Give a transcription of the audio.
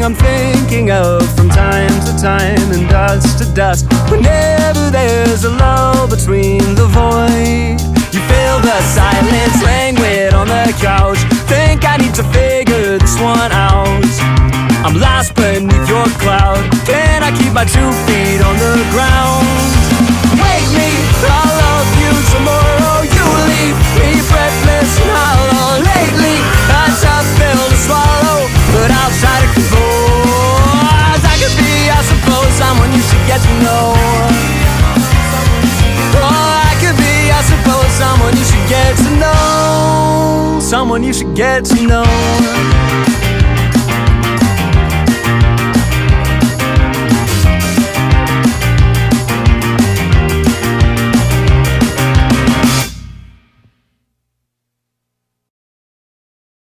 I'm thinking of from time to time and dust to dust. Whenever there's a lull between the void, you feel the silence languid on the couch. Think I need to figure this one out. I'm lost beneath your cloud. Can I keep my 2 feet on the ground? Wake me, I'll love you tomorrow. You leave me breathless and hollow. Lately, a tough pill to swallow, but I'll try to compose. I could be, I suppose, someone you should get to know. Oh, I could be, I suppose, someone you should get to know. Someone you should get to know.